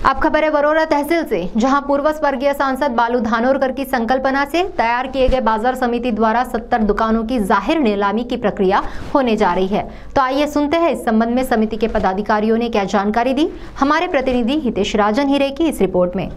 अब खबर है वरोरा तहसील से, जहां पूर्व स्वर्गीय सांसद बालू धानोरकर की संकल्पना से तैयार किए गए बाजार समिति द्वारा 70 दुकानों की जाहिर नीलामी की प्रक्रिया होने जा रही है। तो आइए सुनते हैं इस संबंध में समिति के पदाधिकारियों ने क्या जानकारी दी। हमारे प्रतिनिधि हितेश राजन हीरे की इस रिपोर्ट में।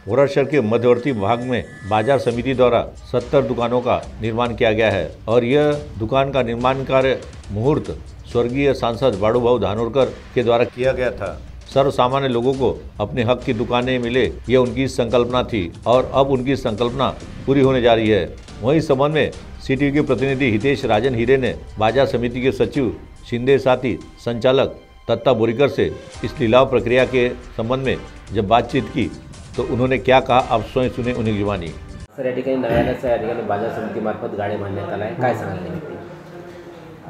वरोरा शहर के मध्यवर्ती भाग में बाजार समिति द्वारा 70 दुकानों का निर्माण किया गया है और यह दुकान का निर्माण कार्य मुहूर्त स्वर्गीय सांसद बालू धानोरकर के द्वारा किया गया था। सर्व सामान्य लोगों को अपने हक की दुकानें मिले, ये उनकी संकल्पना थी और अब उनकी संकल्पना पूरी होने जा रही है। वहीं इस संबंध में सीटीवी के प्रतिनिधि हितेश राजन हीरे ने बाजार समिति के सचिव शिंदे साथी संचालक दत्ता बोरीकर से इस लिलाव प्रक्रिया के संबंध में जब बातचीत की तो उन्होंने क्या कहा, आप स्वयं सुने उन्हीं की जुबानी। सर, या ठिकाणी नव्यानंच या ठिकाणी बाजार समितीमार्फत गाळे बांधण्यात आला आहे, काय सांगाल?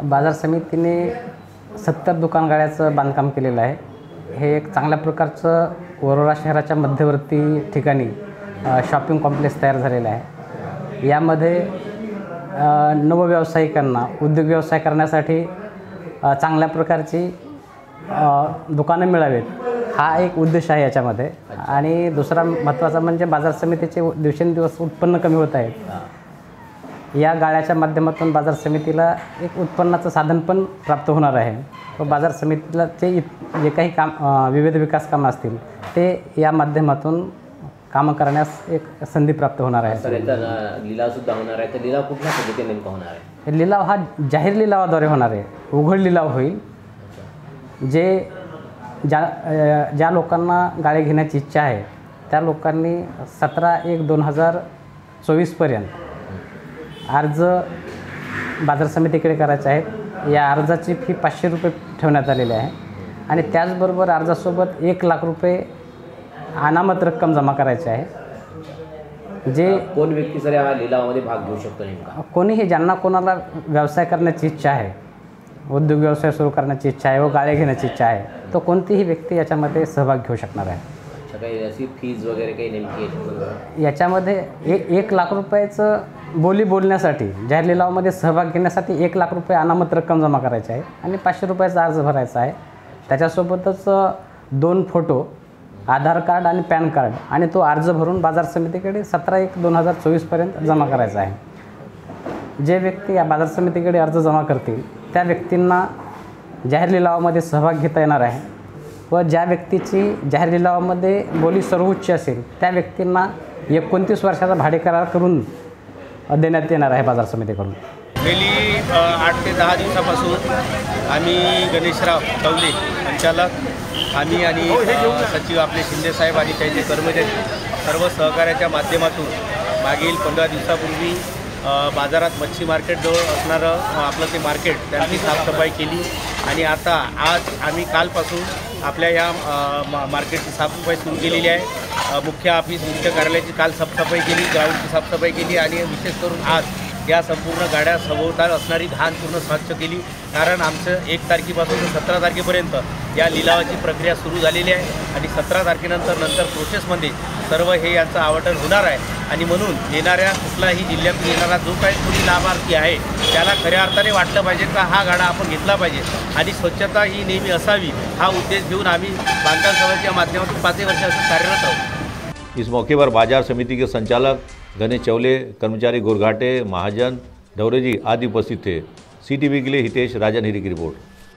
बाजार समितीने 70 दुकान गाळ्याचं बांधकाम केलेलं आहे। हे एक चांगल्या प्रकारचं वरोरा शहराच्या मध्यवर्ती ठिकाणी शॉपिंग कॉम्प्लेक्स तयार झालेलं आहे। यामध्ये नवव्यावसायिकांना उद्योग व्यवसाय करण्यासाठी चांगल्या प्रकारची दुकानं मिळावेत, हा एक उद्देश आहे याच्यामध्ये। आणि दुसरा महत्त्वाचा म्हणजे बाजार समितीचे दिवसेंदिवस उत्पन्न कमी होत आहे। या गाळ्याच्या माध्यमातून बाजार समितीला एक उत्पन्नाचं साधन पण प्राप्त होणार आहे व बाजार समितीला जे काही काम विविध विकास कामं असतील ते या माध्यमातून कामं करण्यास एक संधी प्राप्त होणार आहे। सर, याचा लिलावसुद्धा होणार आहे, तर लिलाव कुठल्या पद्धतीने नेमका होणार आहे? लिलाव हा जाहीर लिलावाद्वारे होणार आहे, उघड लिलाव होईल। ज्या लोकांना गाळे घेण्याची इच्छा आहे त्या लोकांनी 17/1/2024 पर्यंत अर्ज बाजार समितीकडे करायचे आहेत। या अर्जाची फी 500 रुपये ठेवण्यात आलेली आहे आणि त्याचबरोबर अर्जासोबत 1 लाख रुपये अनामत रक्कम जमा करायची आहे। जे कोण व्यक्ती सर या लिलावामध्ये भाग घेऊ शकतो नेमका? कोणीही, ज्यांना कोणाला व्यवसाय करण्याची इच्छा आहे, उद्योग व्यवसाय सुरू करण्याची इच्छा आहे व गाळे घेण्याची इच्छा आहे, तो कोणतीही व्यक्ती याच्यामध्ये सहभाग घेऊ शकणार आहे। काही अशी फीज वगैरे काही नेमकी याच्यामध्ये 1 लाख रुपयाचं बोली बोलण्यासाठी, जाहीर लिलावामध्ये सहभाग घेण्यासाठी 1 लाख रुपये अनामत रक्कम जमा करायची आहे आणि 500 रुपयाचा अर्ज भरायचा आहे। त्याच्यासोबतच 2 फोटो, आधार कार्ड आणि पॅन कार्ड आणि तो अर्ज भरून बाजार समितीकडे 17/1/2024 पर्यंत जमा करायचा आहे। जे व्यक्ती या बाजार समितीकडे अर्ज जमा करतील त्या व्यक्तींना जाहीर लिलावामध्ये सहभाग घेता येणार आहे व ज्या व्यक्तीची जाहीर लिलावामध्ये बोली सर्वोच्च असेल त्या व्यक्तींना 29 वर्षाचा भाडे करार करून देण्यात येणार आहे बाजार समितीकडून। गेली 8 ते 10 दिवसापासून आम्ही गणेशराव कवले संचालक आम्ही आणि सचिव आपले शिंदे साहेब आणि त्यांचे कर्मचारी सर्व सहकार्याच्या माध्यमातून मागील 15 दिवसापूर्वी बाजारात मच्छी मार्केटजवळ असणारं आपलं ते मार्केट त्यांची साफसफाई केली आणि आता आज आम्ही कालपासून आपल्या या मार्केटची साफसफाई सुरू केलेली आहे। मुख्य ऑफिस, मुख्य कार्यालयाची काल साफसफाई केली, ग्राउंडची साफसफाई केली आणि विशेष करून आज या संपूर्ण गाड्या सभोवताल असणारी घाण पूर्ण स्वच्छ केली। कारण आमचं 1 तारखेपासून 17 तारखेपर्यंत या लिलावाची प्रक्रिया सुरू झालेली आहे आणि 17 तारखेनंतर प्रोसेसमध्ये सर्व हे यांचं आवटण होणार आहे आणि म्हणून येणाऱ्या कुठलाही जिल्ह्यातून येणारा जो काही कोणी लाभार्थी आहे त्याला खऱ्या अर्थाने वाटलं पाहिजे का हा गाडा आपण घेतला पाहिजे आणि स्वच्छता ही नेहमी असावी, हा उद्देश घेऊन आम्ही बांधकाम समितीच्या माध्यमातून 5 वर्षापासून कार्यरत आहोत। इस मौके पर बाजार समिति के संचालक गणेश चौले, कर्मचारी गोरघाटे, महाजन, डवरे जी आदि उपस्थित थे। सीटीवी के लिए हितेश राजन हीरे की रिपोर्ट।